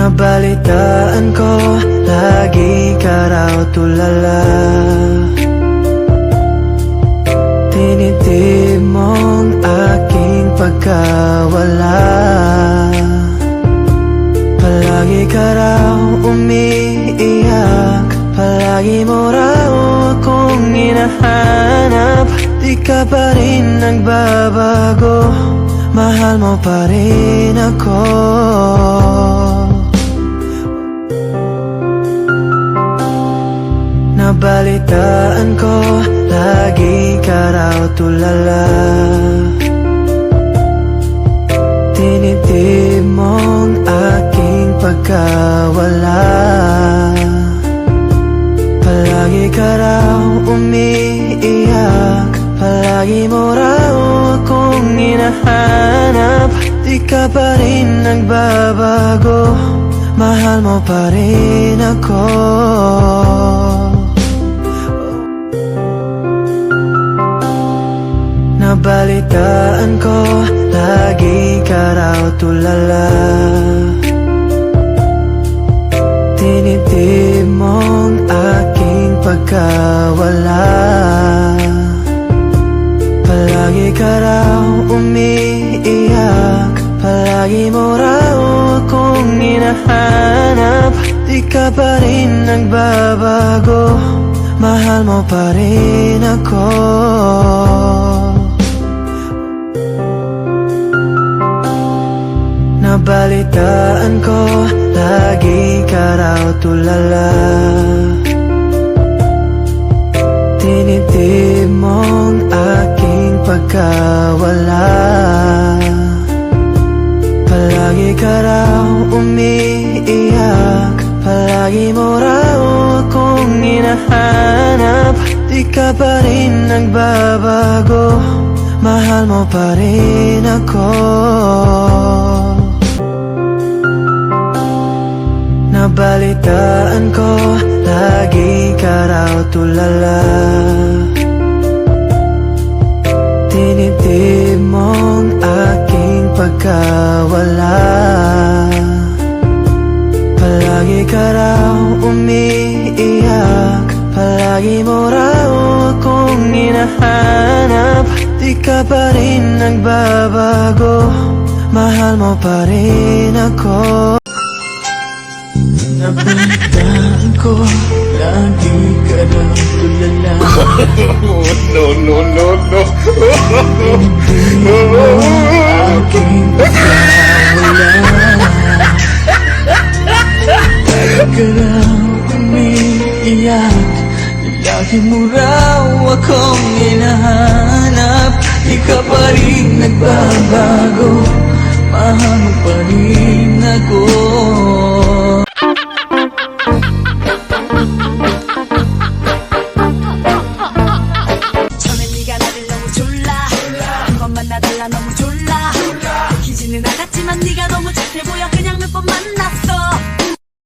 Nabalitaan ko, lagi ka raw tulala. Tinitib mong aking pagkawala. Palagi ka raw umiiyak, palagi mo raw akong hinahanap. Di ka pa rin nagbabago, mahal mo pa rin ako. Nabalitaan ko, lagi ka raw tulala. Tinitib mong aking pagkawala. Palagi ka raw umiiyak, palagi mo raw akong hinahanap. Di ka pa rin nagbabago, mahal mo pa rin ako. Nabalitaan ko, lagi ka raw tulala. Tinitib mong aking pagkawala. Palagi ka raw umiiyak, palagi mo raw akong hinahanap. Di ka pa rin nagbabago, mahal mo pa rin ako. Nabalitaan ko, lagi ka raw tulala. Tinitib mong aking pagkawala. Palagi ka raw umiiyak, palagi mo raw akong hinahanap. Di ka pa rin nagbabago, mahal mo pa rin ako. Nabalitaan ko, lagi ka raw tulala. Tinitib mong aking pagkawala. Palagi ka raw umiiyak, palagi mo raw akong hinahanap. Di ka pa rin nagbabago, mahal mo pa rin ako. Nabalitaan ko, lagi ka raw tulala. No, no, no, no. Tinitib mo aking pagkawala. Lagi ka raw umiiyak, lagi mo raw akong hinahanap. Di ka pa rin nagbabago, mahal mo pa rin ako. 처음엔 네가 나를 너무 졸라 한 번만 나달라 너무 졸라 믿기지는 않았지만 네가 너무 착해 보여.